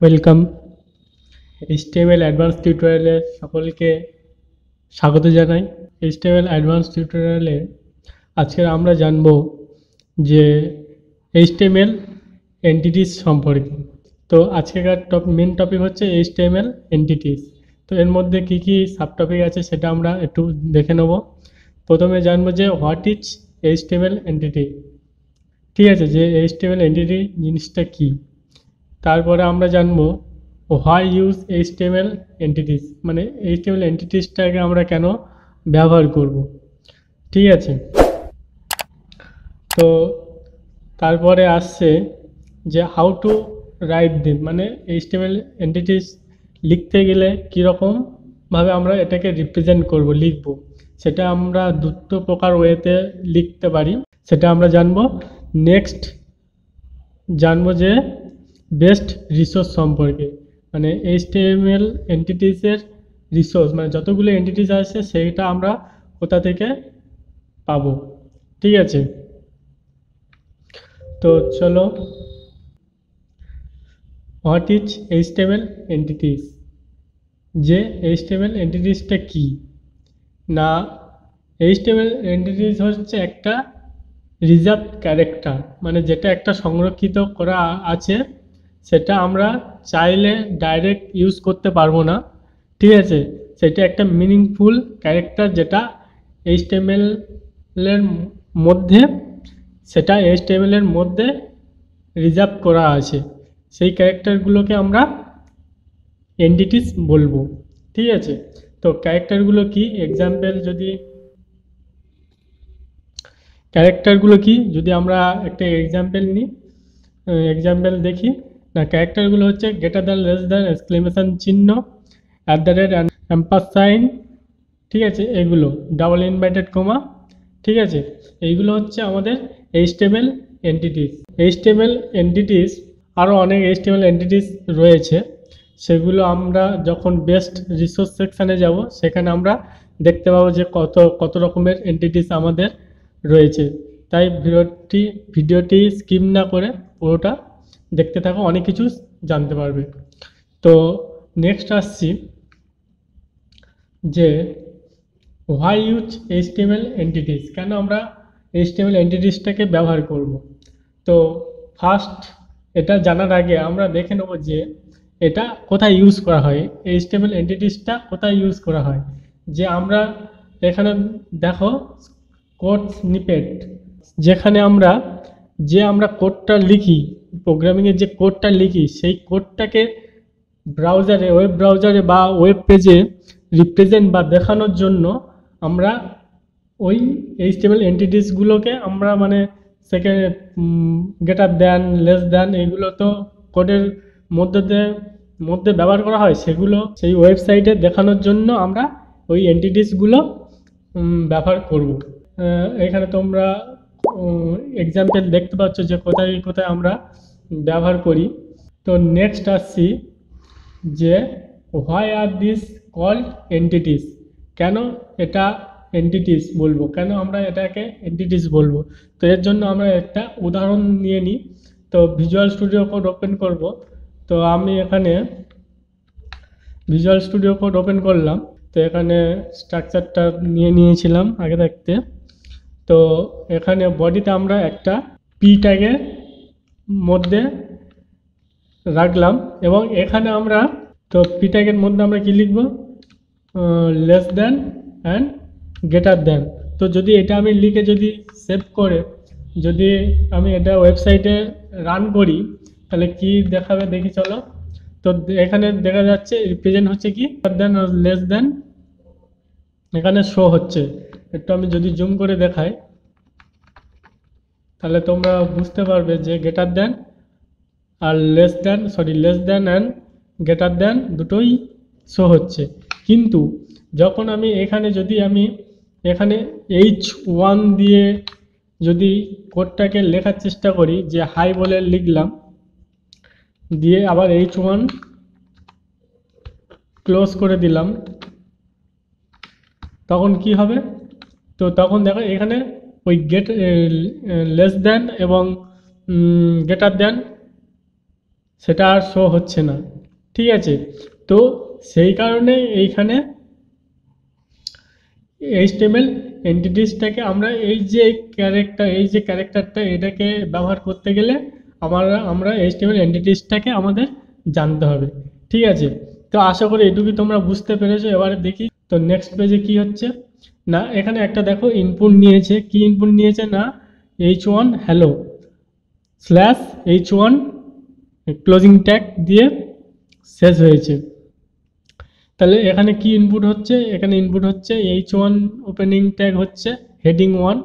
Welcome HTML advance টিউটোরিয়ালে সকলকে স্বাগত জানাই। এইচটিএমএল অ্যাডভান্স টিউটোরিয়ালে আজকে আমরা জানব যে এইচটিএমএল এন্টিটিস সম্পর্কে। তো আজকেকার মেন টপিক হচ্ছে এইচটিএমএল এন্টিটিস। তো এর মধ্যে কি কি সাব টপিক আছে সেটা আমরা একটু দেখে নেব। প্রথমে জানবো যে হোয়াট ইজ এইচটিএমএল এন্টিটি, ঠিক আছে, যে এইচটিএমএল এন্টিটি জিনিসটা কী। তারপরে আমরা জানবো হোয়াই ইউজ এইচটিএমএল এন্টিটিস, মানে এইচটিএমএল এন্টিটিসটাকে আমরা কেন ব্যবহার করব, ঠিক আছে। তো তারপরে আসছে যে হাউ টু রাইট দিম, মানে এইচটিএমএল এন্টিটিস লিখতে গেলে কীরকমভাবে আমরা এটাকে রিপ্রেজেন্ট করব, লিখব, সেটা আমরা দুটো প্রকার ওয়েতে লিখতে পারি, সেটা আমরা জানবো। নেক্সট জানবো যে বেস্ট রিসোর্স সম্পর্কে, মানে এইচটিএমএল এন্টিটিসের রিসোর্স, মানে যতগুলো এন্টিটিস আছে সেইটা আমরা কোথা থেকে পাবো, ঠিক আছে। তো চলো, হোয়াট ইজ এইচটিএমএল এন্টিটিস, যে এইচটিএমএল এন্টিটিসটা কী না, এইচটিএমএল এন্টিটিস হচ্ছে একটা রিজার্ভ ক্যারেক্টার, মানে যেটা একটা সংরক্ষিত করা আছে, সেটা আমরা চাইলে ডাইরেক্ট ইউজ করতে পারবো না, ঠিক আছে। সেটা একটা মিনিংফুল ক্যারেক্টার, যেটা এইচটিএমএল এর মধ্যে, সেটা এইচটিএমএল এর মধ্যে রিজার্ভ করা আছে, সেই ক্যারেক্টারগুলোকে আমরা এন্টিটিস বলবো, ঠিক আছে। তো ক্যারেক্টারগুলো কি, ক্যারেক্টারগুলো কি যদি আমরা একটা এক্সাম্পল দেখি না, ক্যারেক্টারগুলো হচ্ছে greater than, less than, exclamation চিহ্ন, @, ঠিক আছে, এগুলো ডাবল ইনভার্টেড কমা, ঠিক আছে। এইগুলো হচ্ছে আমাদের এইচটিএমএল এন্টিটিস। আরও অনেক এইচটিএমএল এন্টিটিস রয়েছে, সেগুলো আমরা যখন বেস্ট রিসোর্স সেকশানে যাব সেখানে আমরা দেখতে পাবো যে কত রকমের এন্টিটিস আমাদের রয়েছে। তাই ভিডিওটি স্কিপ না করে পুরোটা দেখতে থাকো, অনেক কিছু জানতে পারবে। তো নেক্সট আসছি যে হোয়াই ইউজ এইচটিএমএল এন্টিটিস, কেন আমরা এইচটিএমএল এন্টিটিসটাকে ব্যবহার করব। তো ফার্স্ট এটা জানার আগে আমরা দেখে নেব যে এটা কোথায় ইউজ করা হয়, এইচটিএমএল এন্টিটিসটা কোথায় ইউজ করা হয়। যে আমরা এখানে দেখো কোড স্নিপেট, যেখানে আমরা কোডটা লিখি, প্রোগ্রামিংয়ের যে কোডটা লিখি, সেই কোডটাকে ওয়েব ব্রাউজারে বা ওয়েব পেজে রিপ্রেজেন্ট বা দেখানোর জন্য আমরা ওই এইচটিএমএল এন্টিটিসগুলোকে আমরা, মানে সেখানে গ্রেটার দ্যান, লেস দ্যান, এইগুলো তো কোডের মধ্যে ব্যবহার করা হয়, সেগুলো সেই ওয়েবসাইটে দেখানোর জন্য আমরা ওই এন্টিটিসগুলো ব্যবহার করব। এখানে তোমরা এক্সাম্পল দেখতে পাচ্ছ যে কোথায় কোথায় আমরা ব্যবহার করি। তো নেক্সট আসছি যে হোয়াই আর দিস কল্ড এন্টিটিস, কেন এটা এন্টিটিস বলবো, কেন আমরা এটাকে এন্টিটিস বলবো। তো এর জন্য আমরা একটা উদাহরণ নিয়ে নিই। তো ভিজুয়াল স্টুডিও কোড ওপেন করব। তো আমি এখানে ভিজুয়াল স্টুডিও কোড ওপেন করলাম। তো এখানে স্ট্রাকচারটা নিয়েছিলাম আগে থাকতে। তো এখানে বডিতে আমরা একটা পি ট্যাগের মধ্যে রাখলাম, এবং এখানে আমরা, তো পি ট্যাগের মধ্যে আমরা কি লিখব, less than and greater than. তো যদি এটা আমি লিখে যদি সেভ করে যদি আমি এটা ওয়েবসাইটে রান করি, তাহলে কি দেখাবে দেখি চলো। তো এখানে দেখা যাচ্ছে রিপ্রেজেন্ট হচ্ছে কি দেন লেস দেন, এখানে শো হচ্ছে। একটু আমি যদি জুম করে দেখাই তাহলে তোমরা বুঝতে পারবে যে গ্রেটার দেন আর less than and greater than দুটোই শো হচ্ছে। কিন্তু যখন আমি এখানে H1 দিয়ে যদি কোডটাকে লেখার চেষ্টা করি, যে হাই বলে লিখলাম, দিয়ে আবার H1 ক্লোজ করে দিলাম, তখন কি হবে, তো তখন দেখো এখানে ওই লেস দেন এবং গ্রেটার দেন সেটা আর শো হচ্ছে না, ঠিক আছে। তো সেই কারণে এইখানে HTML এন্টিটিসটাকে আমরা এই যে ক্যারেক্টারটা এটাকে ব্যবহার করতে গেলে আমরা HTML এন্টিটিসটাকে আমাদের জানতে হবে। ঠিক আছে, তো আশা করি এটুকুই তোমরা বুঝতে পেরেছো। এবারে দেখি তো নেক্সট পেজে কি হচ্ছে না, এখানে একটা দেখো ইনপুট নিয়েছে, কি ইনপুট নিয়েছে না h1 hello slash h1 closing tag দিয়ে শেষ হয়েছে। তাহলে এখানে কি ইনপুট হচ্ছে, এখানে ইনপুট হচ্ছে h1 ওপেনিং ট্যাগ হচ্ছে হেডিং 1,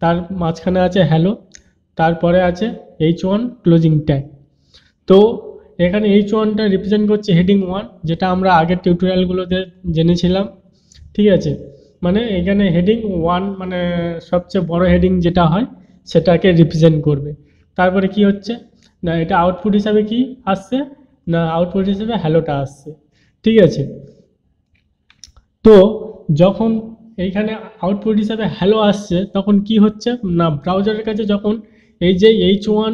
তার মাঝখানে আছে হ্যালো, তারপরে আছে h1 ক্লোজিং ট্যাগ। তো এখানে h1টা রিপ্রেজেন্ট করছে হেডিং 1, যেটা আমরা আগের টিউটোরিয়ালগুলোতে জেনেছিলাম। ঠিক আছে, মানে এখানে হেডিং 1 মানে সবচেয়ে বড় হেডিং যেটা হয় সেটাকে রিপ্রেজেন্ট করবে। তারপরে কি হচ্ছে না, এটা আউটপুট হিসাবে কি আসছে না, আউটপুট হিসাবে হ্যালোটা আসছে। ঠিক আছে, তো যখন এইখানে আউটপুট হিসাবে হ্যালো আসছে তখন কি হচ্ছে না, ব্রাউজারের কাছে যখন এই যে h1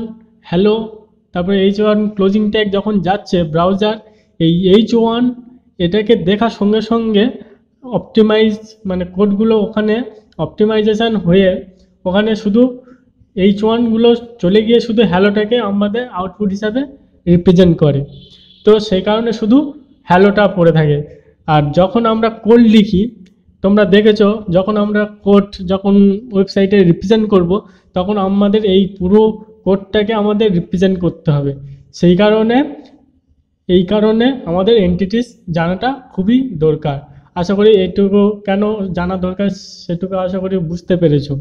হ্যালো তারপরে h1 ক্লোজিং ট্যাগ যখন যাচ্ছে, ব্রাউজার এই h1 এটাকে দেখার সঙ্গে সঙ্গে অপটিমাইজ মানে কোডগুলো ওখানে অপটিমাইজেশান হয়ে ওখানে শুধু h1গুলো চলে গিয়ে শুধু হ্যালোটাকে আমাদের আউটপুট হিসাবে রিপ্রেজেন্ট করে। তো সেই কারণে শুধু হ্যালোটা পড়ে থাকে। আর যখন আমরা কোড লিখি, তোমরা দেখেছো যখন আমরা কোড যখন ওয়েবসাইটে রিপ্রেজেন্ট করব তখন আমাদের এই পুরো কোডটাকে আমাদের রিপ্রেজেন্ট করতে হবে। এই কারণে আমাদের এন্টিটিস জানাটা খুবই দরকার। আশা করি এইটুকু কেন জানা দরকার সেটুকু আশা করি বুঝতে পেরেছো।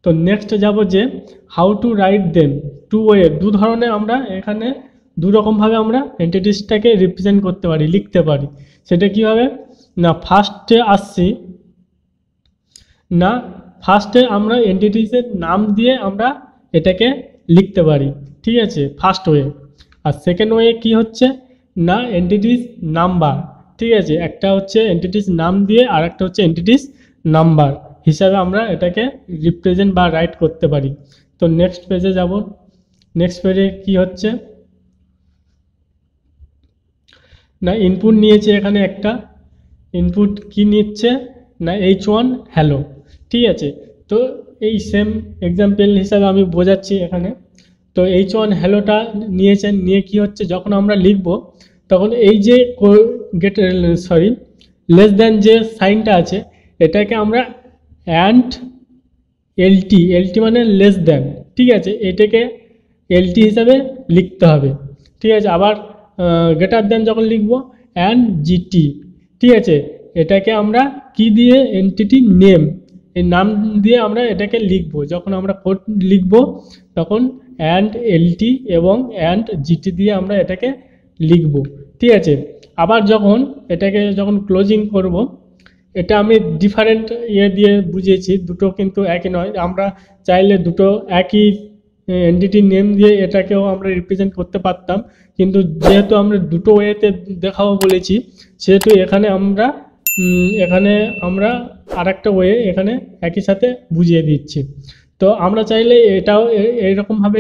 তো নেক্সট যাব যে how to write them to way, দু ধরনের আমরা এখানে দু রকমভাবে আমরা এন্টিটিসটাকে রিপ্রেজেন্ট করতে পারি, লিখতে পারি। সেটা কীভাবে না, ফার্স্টে আমরা এন্টিটিসের নাম দিয়ে আমরা এটাকে লিখতে পারি। ঠিক আছে, ফার্স্ট ওয়ে। আর সেকেন্ড ওয়ে কি হচ্ছে না, এন্টিটিস নাম্বার। ঠিক আছে, একটা হচ্ছে এন্টিটিস নাম দিয়ে আর একটা হচ্ছে এন্টিটিস নাম্বার হিসাবে আমরা এটাকে রিপ্রেজেন্ট বা রাইট করতে পারি। তো নেক্সট পেজে যাব, নেক্সট পেজে কি হচ্ছে না, ইনপুট নিয়েছে এখানে একটা ইনপুট কি নিচ্ছে না h1 হ্যালো। ঠিক আছে, তো এই সেম এক্সাম্পল হিসাবে আমি বোঝাচ্ছি এখানে। তো h1 হ্যালোটা নিয়েছেন, নিয়ে কি হচ্ছে যখন আমরা লিখব তখন এই যে লেস দ্যান যে সাইনটা আছে এটাকে আমরা অ্যান্ড এলটি মানে লেস দ্যান। ঠিক আছে, এটাকে এলটি হিসাবে লিখতে হবে। ঠিক আছে, আবার গ্রেটার দ্যান যখন লিখব অ্যান্ড জিটি। ঠিক আছে, এটাকে আমরা কি দিয়ে এন্টিটি নেম, এই নাম দিয়ে আমরা এটাকে লিখব। যখন আমরা কোড লিখব তখন অ্যান্ড এলটি এবং অ্যান্ড জিটি দিয়ে আমরা এটাকে লিখব। ঠিক আছে, আবার যখন ক্লোজিং করব, এটা আমি ডিফারেন্ট দিয়ে বুঝিয়েছি, দুটো কিন্তু একই নয়। আমরা চাইলে দুটো একই এন্টিটি নেম দিয়ে এটাকেও আমরা রিপ্রেজেন্ট করতে পারতাম, কিন্তু যেহেতু আমরা দুটো ওয়েতে দেখাবো বলেছি সেহেতু এখানে আমরা আর একটা ওয়ে এখানে একই সাথে বুঝিয়ে দিচ্ছি। তো আমরা চাইলে এটাও এইরকমভাবে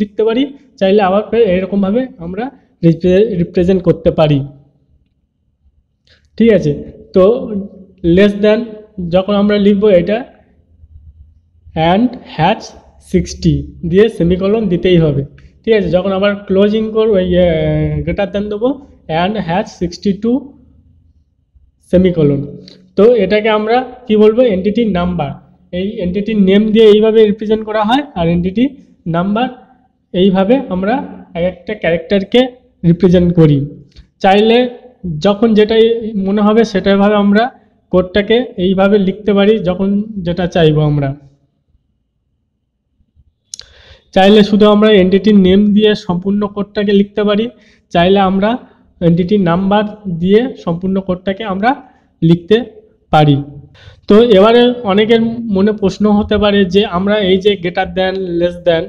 লিখতে পারি, চাইলে আবার এইরকমভাবে আমরা রিপ্রেজেন্ট করতে পারি। ঠিক আছে, তো লেস দ্যান যখন আমরা লিখবো এটা অ্যান্ড হ্যাচ 60 দিয়ে সেমিকলন দিতেই হবে। ঠিক আছে, যখন আবার ক্লোজিং করবো গ্রেটার দ্যান দেবো অ্যান্ড হ্যাচ 62 সেমিকলন। তো এটাকে আমরা কি বলবো, এন্টিটি নাম্বার। এই এন্টিটি নেম দিয়ে এইভাবে রিপ্রেজেন্ট করা হয়, আর এন্টিটি নাম্বার এইভাবে আমরা একটা ক্যারেক্টারকে রিপ্রেজেন্ট করি। চাইলে যখন যেটাই মনে হবে সেটাইভাবে আমরা কোডটাকে এইভাবে লিখতে পারি, যখন যেটা চাইবো আমরা। চাইলে শুধু আমরা এন্টিটির নেম দিয়ে সম্পূর্ণ কোডটাকে লিখতে পারি, চাইলে আমরা এন্টিটি নাম্বার দিয়ে সম্পূর্ণ কোডটাকে আমরা লিখতে পারি। তো এবারে অনেকের মনে প্রশ্ন হতে পারে যে আমরা এই যে গ্রেটার দ্যান, লেস দ্যান,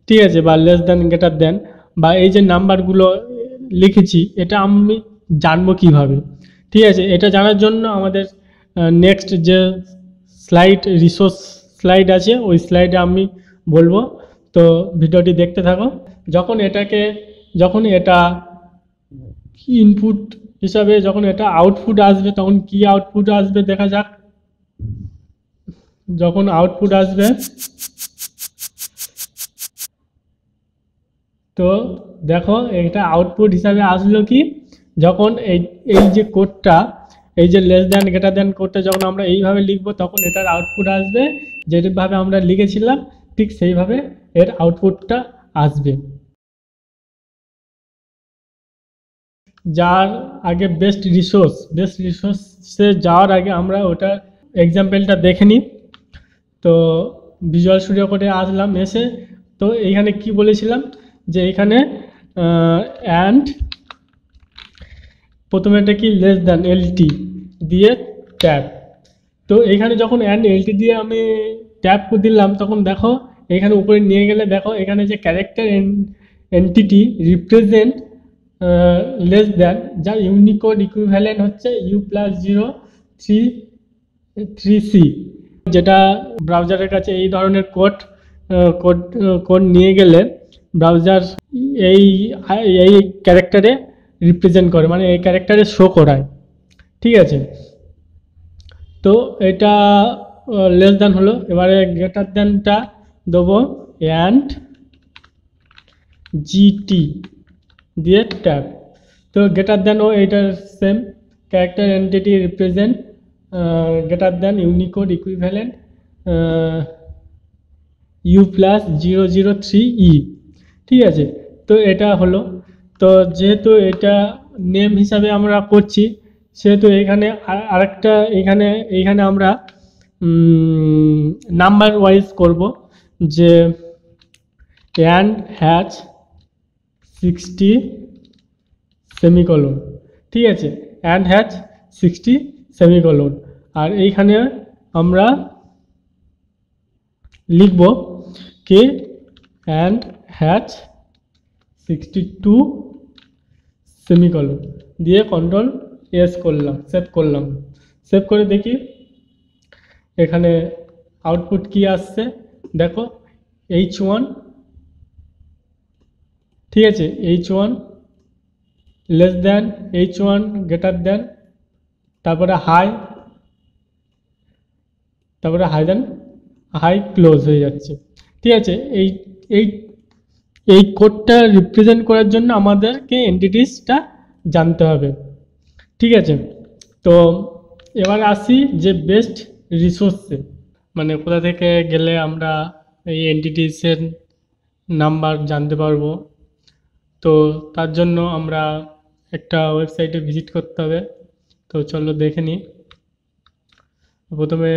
ঠিক আছে, বা লেস দ্যান গ্রেটার দ্যান, বা এই যে নাম্বারগুলো লিখেছি এটা আমি জানবো কিভাবে। ঠিক আছে, এটা জানার জন্য আমাদের নেক্সট যে রিসোর্স স্লাইড আছে ওই স্লাইডে আমি বলবো, তো ভিডিওটি দেখতে থাকো। যখন এটা ইনপুট হিসাবে যখন এটা আউটপুট আসবে তখন কি আউটপুট আসবে দেখা যাক। যখন আউটপুট আসবে তো দেখো এটা আউটপুট হিসাবে আসলো কি, যখন এই এই যে কোডটা, এই যে লেস দ্যান গ্রেটার দ্যান কোডটা যখন আমরা এইভাবে লিখবো তখন এটার আউটপুট আসবে যেভাবে আমরা লিখেছিলাম ঠিক সেইভাবে এর আউটপুটটা আসবে। যার আগে বেস্ট রিসোর্সে যাওয়ার আগে আমরা ওটা এক্সাম্পলটা দেখে নিই। তো ভিজুয়াল স্টুডিও কোডে আসলাম, এসে তো এইখানে কি বলেছিলাম যে এখানে অ্যান্ড প্রথমে এটা কি লেস দ্যান এলটি দিয়ে ট্যাব। তো এইখানে যখন অ্যান্ড এলটি দিয়ে আমি ট্যাব দিলাম তখন দেখো এখানে উপরে নিয়ে গেলে দেখো এখানে যে character entity represent less than, যার ইউনিকোড ইকুইভ্যালেন্ট হচ্ছে U+0 3C, যেটা ব্রাউজারের কাছে এই ধরনের কোড কোড কোড নিয়ে গেলে ব্রাউজার এই এই ক্যারেক্টারে রিপ্রেজেন্ট করে, মানে এই ক্যারেক্টারে শো করায়। ঠিক আছে, তো এটা লেস দ্যান হলো। এবারে গ্রেটার দ্যানটা দেবো অ্যান্ড জিটি দিয়ে ট্যাব। তো গ্রেটার দ্যানও এইটার same, character entity represent greater than Unicode equivalent U+003E। ঠিক আছে, তো এটা হলো। তো যেহেতু এটা নেম হিসাবে আমরা করছি সেহেতু এখানে আরেকটা এইখানে আমরা নাম্বার ওয়াইজ করব, যে অ্যান্ড হ্যাচ 60 সেমিকলন। ঠিক আছে, অ্যান্ড হ্যাচ 60 সেমিকলন। আর এইখানে আমরা লিখব কে অ্যান্ড হ্যাচ 62 সেমিকলন দিয়ে কন্ট্রোল এস করলাম, সেভ করে দেখি এখানে আউটপুট কি আসছে। দেখো H1, ঠিক আছে, H1 less than, H1 greater than, তারপরে হাই ক্লোজ হয়ে যাচ্ছে। ঠিক আছে, এই এই এই কোডটা রিপ্রেজেন্ট করার জন্য আমাদেরকে এন্টিটিসটা জানতে হবে। ঠিক আছে, তো এবার আসি যে বেস্ট রিসোর্সে, মানে কোথা থেকে গেলে আমরা এই এন্টিটিসের নাম্বার জানতে পারবো। তো তার জন্য আমরা একটা ওয়েবসাইটে ভিজিট করতে হবে। তো চলো দেখে নিই। প্রথমে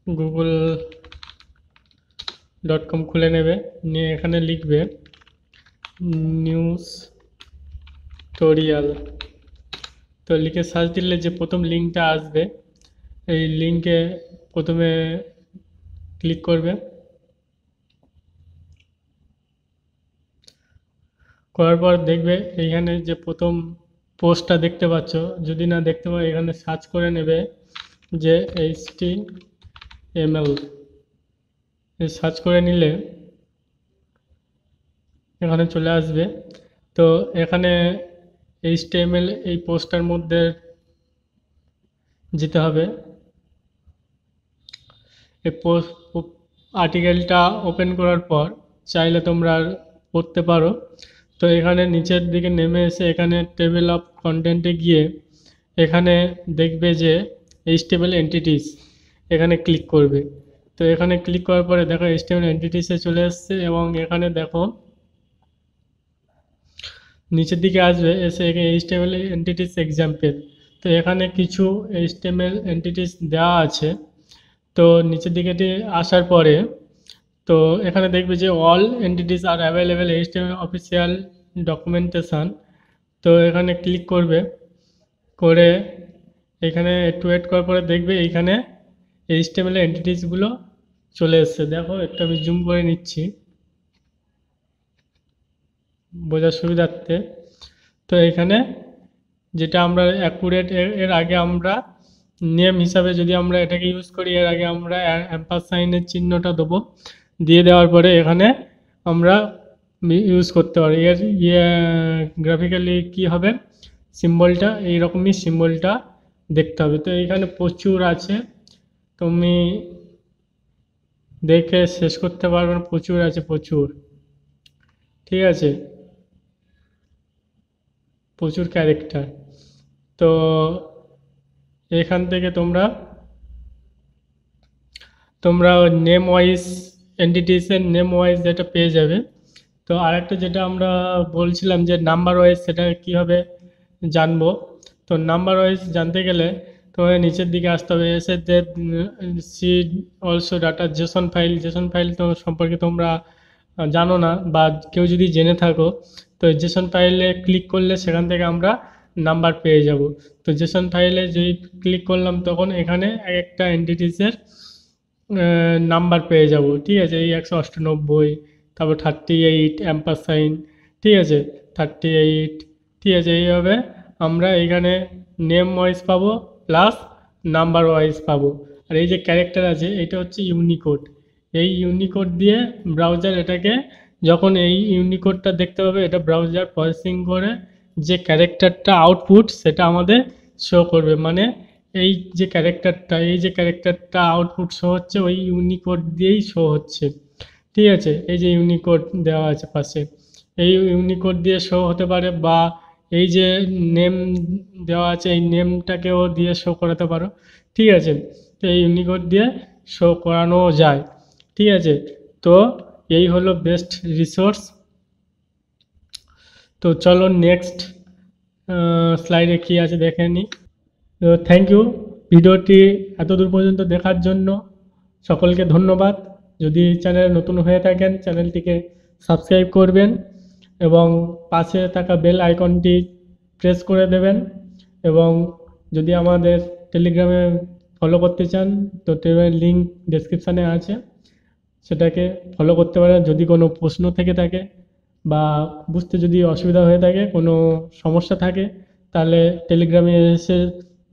google.com খুলে নেবে, নিয়ে এখানে লিখবে নিউজ টোরিয়াল। তো লিখে সার্চ দিলে যে প্রথম লিঙ্কটা আসবে এই লিঙ্কে প্রথমে ক্লিক করবে। করার পর দেখবে এইখানে যে প্রথম পোস্টটা দেখতে পাচ্ছ, যদি না দেখতে পাও এখানে সার্চ করে নেবে যে HTML। সার্চ করে নিলে এখানে চলে আসবে। তো এখানে HTML এই পোস্টটার মধ্যে যেতে হবে। এই আর্টিকেলটা ওপেন করার পর চাইলে তোমরা পড়তে পারো। তো এখানে নিচের দিকে নেমে এসে এখানে টেবিল অফ কন্টেন্টে গিয়ে এখানে দেখবে যে HTML এন্টিটিস, এখানে ক্লিক করবে। তো এখানে ক্লিক করার পরে দেখো HTML এন্টিটিসে চলে আসছে এবং এখানে দেখো নিচের দিকে আসবে, এসে এখানে HTML এন্টিটিস এক্সাম্পল। তো এখানে কিছু HTML এন্টিটিস দেওয়া আছে। তো নিচের দিকে আসার পরে তো এখানে দেখবে যে অল এন্টিটিস আর অ্যাভেলেবেল HTML অফিসিয়াল ডকুমেন্টেশন। তো এখানে ক্লিক করবে, করে এখানে একটু ওয়েট করার পরে দেখবে এইখানে HTML এন্টিটিসগুলো চলে এসছে। দেখো একটু আমি জুম করে নিচ্ছি বোঝার সুবিধার্থে। তো এখানে যেটা আমরা অ্যাকুরেট, এর আগে আমরা নেম হিসাবে যদি আমরা এটাকে ইউজ করি, এর আগে আমরা অ্যাম্পারসাইনের চিহ্নটা দেবো, দিয়ে দেওয়ার পরে এখানে আমরা ইউজ করতে পারো। এর গ্রাফিক্যালি কি হবে, সিম্বলটা এইরকমই সিম্বলটা দেখতে হবে। তো এখানে প্রচুর আছে, তুমি দেখে শেষ করতে পারবে না, প্রচুর আছে প্রচুর। ঠিক আছে, প্রচুর ক্যারেক্টার। তো এখান থেকে তোমরা তোমরা নেম ওয়াইজ এন্টিটিসের নেম ওয়াইজ যেটা পেয়ে যাবে। তো আরেকটা যেটা আমরা বলছিলাম যে নাম্বার ওয়াইজ, সেটা কীভাবে জানবো। তো নাম্বার ওয়াইজ জানতে গেলে তোমাকে নিচের দিকে আসতে হবে, এসে যে see also data JSON file তো সম্পর্কে তোমরা জানো না, বা কেউ যদি জেনে থাকো, তো জেসন ফাইলে ক্লিক করলে সেখান থেকে আমরা নাম্বার পেয়ে যাব। তো জেসন ফাইলে যেই ক্লিক করলাম তখন এখানে একটা এন্টিটিসের নাম্বার পেয়ে যাব। ঠিক আছে, এই 198, তারপর 38 অ্যাম্পারসাইন, ঠিক আছে 38, ঠিক আছে। এইভাবে আমরা এখানে নেম ওয়াইজ পাবো প্লাস নাম্বার ওয়াইজ পাবো। আর এই যে ক্যারেক্টার আছে এটা হচ্ছে ইউনিকোড। এই ইউনিকোড দিয়ে ব্রাউজার এটাকে, যখন এই ইউনিকোডটা দেখতে পাবে, এটা ব্রাউজার প্রসেসিং করে যে ক্যারেক্টারটা আউটপুট সেটা আমাদের শো করবে। মানে এই যে ক্যারেক্টারটা আউটপুট শো হচ্ছে ওই ইউনিকোড দিয়েই শো হচ্ছে। ঠিক আছে, এই যে ইউনিকোড দেওয়া আছে পাশে, এই ইউনিকোড দিয়ে শো হতে পারে, বা এই যে নেম দেওয়া আছে এই নেমটাকেও দিয়ে শো করাতে পারো। ঠিক আছে, তো এই ইউনিকোড দিয়ে শো করানো যায়। ঠিক আছে, তো এই হলো বেস্ট রিসোর্স। তো চলো নেক্সট স্লাইডে কী আছে দেখে নিই। তো থ্যাংক ইউ, ভিডিওটি এতদূর পর্যন্ত দেখার জন্য সকলকে ধন্যবাদ। যদি চ্যানেল নতুন হয়ে থাকেন চ্যানেলটিকে সাবস্ক্রাইব করবেন এবং পাশে থাকা বেল আইকনটি প্রেস করে দেবেন। এবং যদি আমাদের টেলিগ্রামে ফলো করতে চান তো টেলিগ্রামের লিঙ্ক ডেসক্রিপশানে আছে, সেটাকে ফলো করতে পারেন। যদি কোনো প্রশ্ন থেকে থাকে বা বুঝতে যদি অসুবিধা হয়ে থাকে, কোনো সমস্যা থাকে, তাহলে টেলিগ্রামে এসে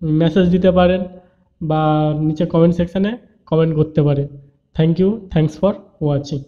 মেসেজ দিতে পারেন বা নিচে কমেন্ট সেকশানে কমেন্ট করতে পারেন। Thank you, thanks for watching.